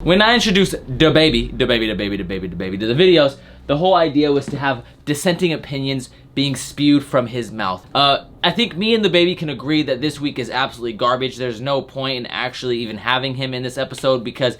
When I introduced the baby to the videos, the whole idea was to have dissenting opinions being spewed from his mouth. I think me and the baby can agree that this week is absolutely garbage. There's no point in actually even having him in this episode because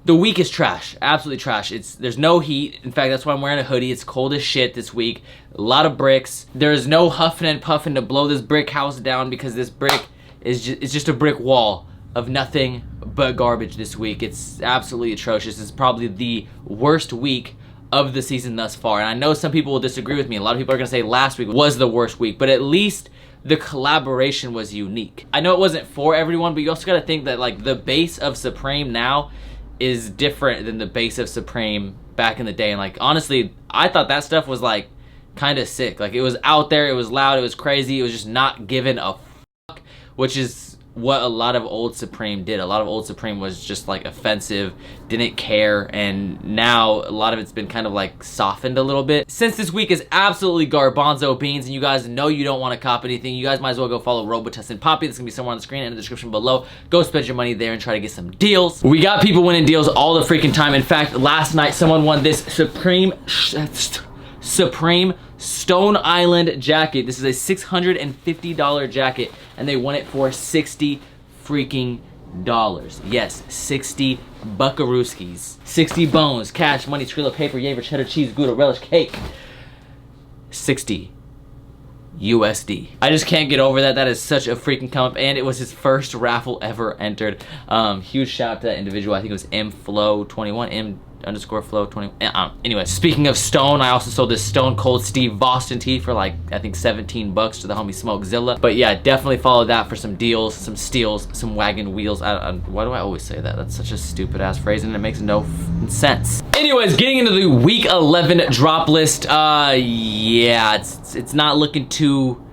the week is trash, absolutely trash. There's no heat. In fact, that's why I'm wearing a hoodie. It's cold as shit this week. A lot of bricks. There's no huffing and puffing to blow this brick house down because this brick is just a brick wall of nothing but garbage this week. It's absolutely atrocious. It's probably the worst week of the season thus far. And I know some people will disagree with me. A lot of people are gonna say last week was the worst week, but at least the collaboration was unique. I know it wasn't for everyone, but you also gotta think that like the base of Supreme now is different than the base of Supreme back in the day. And like, honestly, I thought that stuff was like kind of sick. Like it was out there, it was loud, it was crazy, it was just not given a fuck, which is what a lot of old Supreme did. A lot of old Supreme was just like offensive, didn't care, and now a lot of it's been kind of like softened a little bit. Since this week is absolutely garbanzo beans and you guys know you don't want to cop anything, you guys might as well go follow Robotus and Poppy. That's gonna be somewhere on the screen and in the description below. Go spend your money there and try to get some deals. We got people winning deals all the freaking time. In fact, last night someone won this Supreme Stone Island jacket. This is a $650 jacket and they won it for $60 freaking dollars. Yes, 60 buckarooskies. 60 bones, cash, money, Skrilla, paper, Yaver, cheddar, cheese, Gouda, relish, cake. 60 USD. I just can't get over that. That is such a freaking come up, and it was his first raffle ever entered. Huge shout out to that individual. I think it was mflow21, m_flow20. Anyway, speaking of stone, I also sold this Stone Cold Steve Boston tee for like, I think 17 bucks to the homie Smokezilla. But yeah, definitely follow that for some deals, some steals, some wagon wheels. Why do I always say that? That's such a stupid ass phrase and it makes no sense. Anyways, getting into the week 11 drop list. Yeah, it's not looking too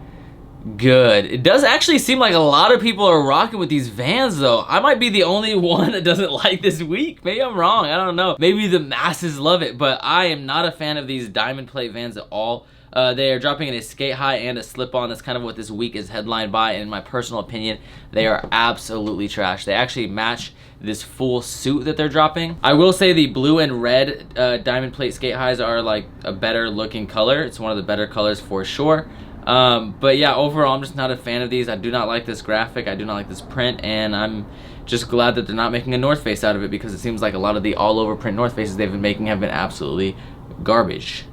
good. It does actually seem like a lot of people are rocking with these Vans though. I might be the only one that doesn't like this week. Maybe I'm wrong, I don't know. Maybe the masses love it, but I am not a fan of these diamond plate Vans at all. They are dropping in a skate high and a slip-on. That's kind of what this week is headlined by, and in my personal opinion, they are absolutely trash. They actually match this full suit that they're dropping. I will say the blue and red diamond plate skate highs are like a better looking color. It's one of the better colors for sure. But yeah, overall, I'm just not a fan of these. I do not like this graphic. I do not like this print, and I'm just glad that they're not making a North Face out of it because it seems like a lot of the all-over print North Faces they've been making have been absolutely garbage.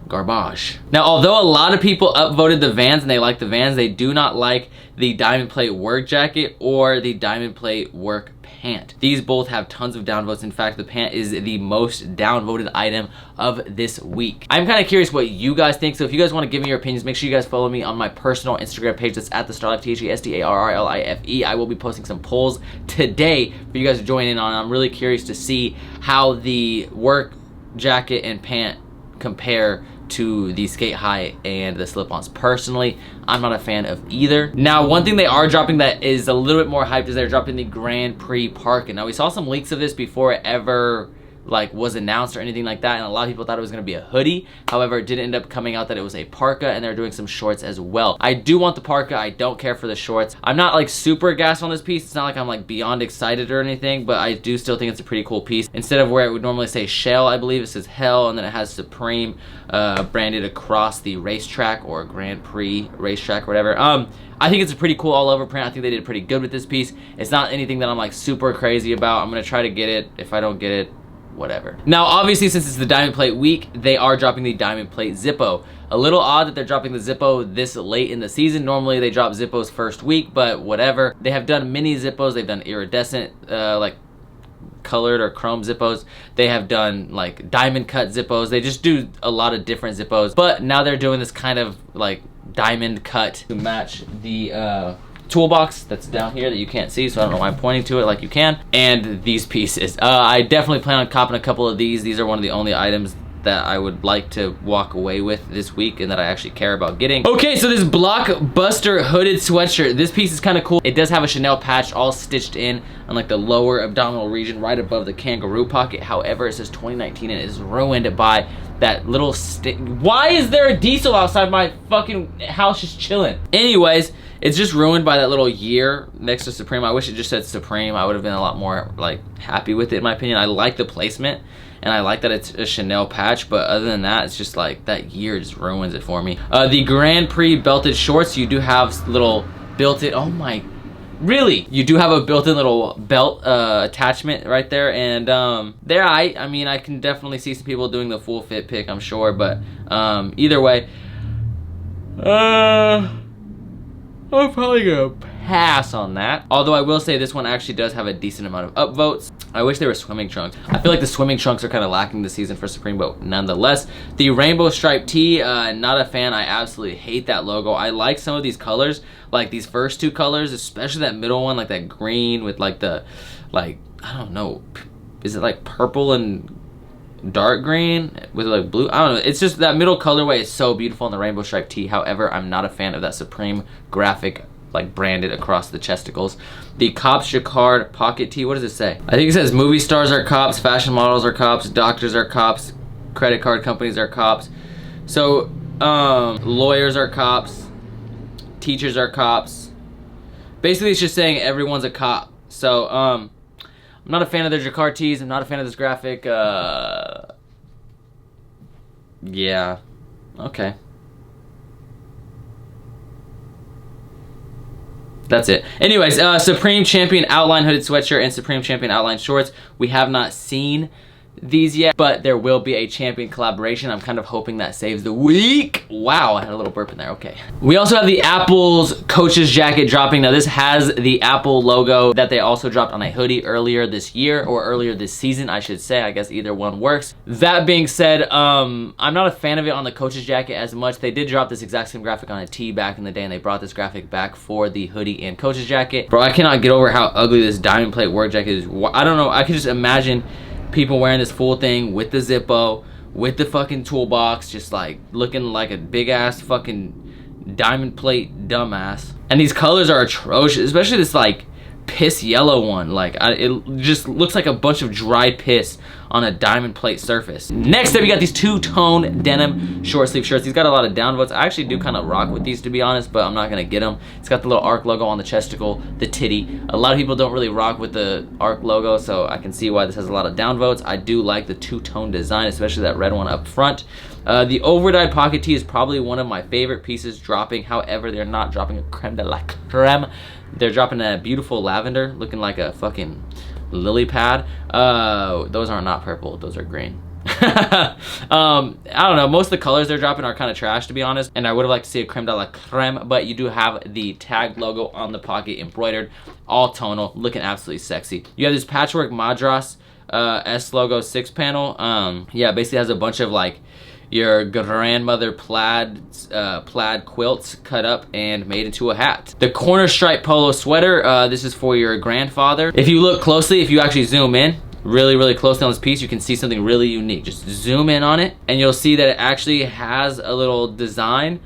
Now, although a lot of people upvoted the Vans and they like the Vans, they do not like the diamond plate work jacket or the diamond plate work pant. These both have tons of downvotes. In fact, the pant is the most downvoted item of this week. I'm kind of curious what you guys think, so if you guys want to give me your opinions, make sure you guys follow me on my personal Instagram page. That's at @thestarlife, THESTARRLIFE. I will be posting some polls today for you guys to join in on. I'm really curious to see how the work jacket and pant compare to the skate high and the slip-ons. Personally, I'm not a fan of either. Now, one thing they are dropping that is a little bit more hyped is they're dropping the Grand Prix parka. Now, we saw some leaks of this before it ever like was announced or anything like that, and a lot of people thought it was going to be a hoodie. However, it did end up coming out that it was a parka, and they're doing some shorts as well. I do want the parka. I don't care for the shorts. I'm not like super gassed on this piece. It's not like I'm like beyond excited or anything, but I do still think it's a pretty cool piece. Instead of where it would normally say Shell, I believe it says Hell, and then it has Supreme branded across the racetrack or Grand Prix racetrack or whatever. I think it's a pretty cool all over print. I think they did pretty good with this piece. It's not anything that I'm like super crazy about. I'm gonna try to get it. If I don't get it, whatever. Now, obviously, since it's the diamond plate week, they are dropping the diamond plate Zippo. A little odd that they're dropping the Zippo this late in the season. Normally, they drop Zippos first week, but whatever. They have done mini Zippos. They've done iridescent, like colored or chrome Zippos. They have done like diamond cut Zippos. They just do a lot of different Zippos. But now they're doing this kind of like diamond cut to match the toolbox that's down here that you can't see, so I don't know why I'm pointing to it like you can, and these pieces. I definitely plan on copping a couple of these. These are one of the only items that I would like to walk away with this week and that I actually care about getting. Okay, so this Blockbuster hooded sweatshirt, this piece is kind of cool. It does have a Chanel patch all stitched in on like the lower abdominal region right above the kangaroo pocket. However, it says 2019 and it is ruined by that little stick. Why is there a diesel outside my fucking house just chilling? Anyways, It's just ruined by that little year next to Supreme. I wish it just said Supreme. I would have been a lot more like happy with it, in my opinion. I like the placement, and I like that it's a Chanel patch, but other than that, it's just like that year just ruins it for me. The Grand Prix belted shorts, you do have little built-in, oh my, really? You do have a built-in little belt attachment right there, and I mean, I can definitely see some people doing the full fit pick, I'm sure, but either way, I'm probably gonna pass on that. Although I will say this one actually does have a decent amount of upvotes. I wish they were swimming trunks. I feel like the swimming trunks are kind of lacking this season for Supreme, but nonetheless. The rainbow stripe tee, not a fan. I absolutely hate that logo. I like some of these colors, like these first two colors, especially that middle one, like that green with like the, like, I don't know, is it like purple and dark green with like blue? I don't know. It's just that middle colorway is so beautiful in the rainbow stripe tee. However, I'm not a fan of that Supreme graphic like branded across the chesticles. The Cops Jacquard pocket tee, what does it say? I think it says movie stars are cops, fashion models are cops, doctors are cops, credit card companies are cops. So lawyers are cops, teachers are cops. Basically it's just saying everyone's a cop. So I'm not a fan of their Jacquard tees. I'm not a fan of this graphic. Yeah, okay. That's it. Anyways, Supreme Champion Outline Hooded Sweatshirt and Supreme Champion Outline Shorts. We have not seen these yet, but there will be a Champion collaboration. I'm kind of hoping that saves the week. Wow, I had a little burp in there, okay. We also have the Apple's Coach's Jacket dropping. Now this has the Apple logo that they also dropped on a hoodie earlier this year, or earlier this season, I should say. I guess either one works. That being said, I'm not a fan of it on the Coach's Jacket as much. They did drop this exact same graphic on a tee back in the day, and they brought this graphic back for the hoodie and Coach's Jacket. Bro, I cannot get over how ugly this diamond plate work jacket is. I don't know, I can just imagine people wearing this full thing with the Zippo, with the fucking toolbox, just like looking like a big ass fucking diamond plate dumbass. And these colors are atrocious, especially this like piss yellow one. Like it just looks like a bunch of dried piss on a diamond plate surface. Next up, you got these two-tone denim short sleeve shirts. These got a lot of downvotes. I actually do kind of rock with these, to be honest, but I'm not gonna get them. It's got the little ARC logo on the chesticle, the titty. A lot of people don't really rock with the ARC logo, so I can see why this has a lot of downvotes. I do like the two-tone design, especially that red one up front. The overdyed pocket tee is probably one of my favorite pieces dropping. However, they're not dropping a creme de la creme. They're dropping a beautiful lavender, looking like a fucking lily pad. Those are not purple, those are green. I don't know, most of the colors they're dropping are kind of trash, to be honest, and I would have liked to see a creme de la creme, but you do have the tag logo on the pocket embroidered, all tonal, looking absolutely sexy. You have this patchwork Madras S logo 6 panel. Yeah, basically has a bunch of like your grandmother plaid quilts cut up and made into a hat. The corner stripe polo sweater, this is for your grandfather. If you look closely, if you actually zoom in really closely on this piece, you can see something really unique. Just zoom in on it and you'll see that it actually has a little design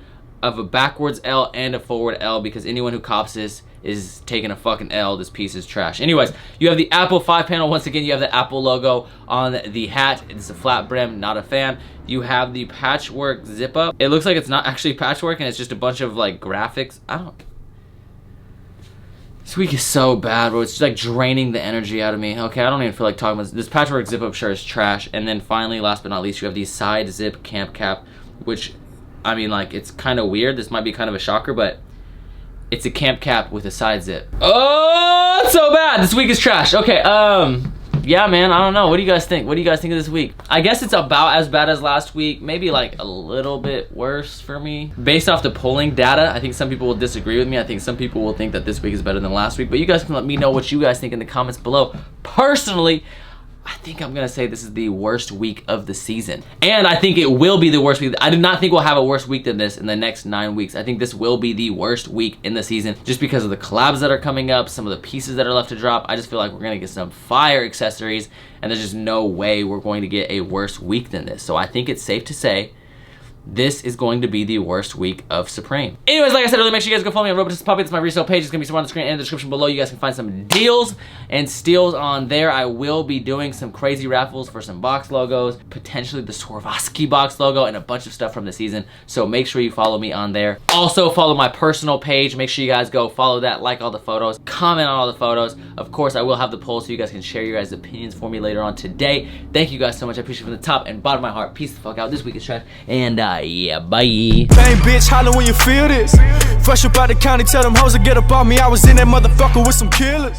of a backwards L and a forward L, because anyone who cops this is taking a fucking L. This piece is trash. Anyways, you have the Apple 5 panel. Once again, you have the Apple logo on the hat. It's a flat brim, not a fan. You have the patchwork zip up. It looks like it's not actually patchwork and it's just a bunch of like graphics. This week is so bad, bro. It's just like draining the energy out of me. Okay, I don't even feel like talking about this. This patchwork zip up shirt is trash. And then finally, last but not least, you have the side zip camp cap, which, I mean, like, it's kind of weird. This might be kind of a shocker, but it's a camp cap with a side zip. Oh, it's so bad. This week is trash. Okay, yeah, man, I don't know. What do you guys think? What do you guys think of this week? I guess it's about as bad as last week. Maybe like a little bit worse for me. Based off the polling data, I think some people will disagree with me. I think some people will think that this week is better than last week. But you guys can let me know what you guys think in the comments below. Personally, I think I'm gonna say this is the worst week of the season. And I think it will be the worst week. I do not think we'll have a worse week than this in the next 9 weeks. I think this will be the worst week in the season just because of the collabs that are coming up, some of the pieces that are left to drop. I just feel like we're gonna get some fire accessories and there's just no way we're going to get a worse week than this. So I think it's safe to say this is going to be the worst week of Supreme. Anyways, like I said earlier, make sure you guys go follow me on Droplist Puppy. That's my resale page. It's gonna be somewhere on the screen and in the description below. You guys can find some deals and steals on there. I will be doing some crazy raffles for some box logos, potentially the Swarovski box logo, and a bunch of stuff from the season. So make sure you follow me on there. Also follow my personal page. Make sure you guys go follow that, like all the photos, comment on all the photos. Of course, I will have the poll so you guys can share your guys' opinions for me later on today. Thank you guys so much. I appreciate it from the top and bottom of my heart. Peace the fuck out. This week is trash. And yeah, bye. Bang, bitch, holler when you feel this. Fresh up out the county, tell them hoes to get up on me. I was in that motherfucker with some killers.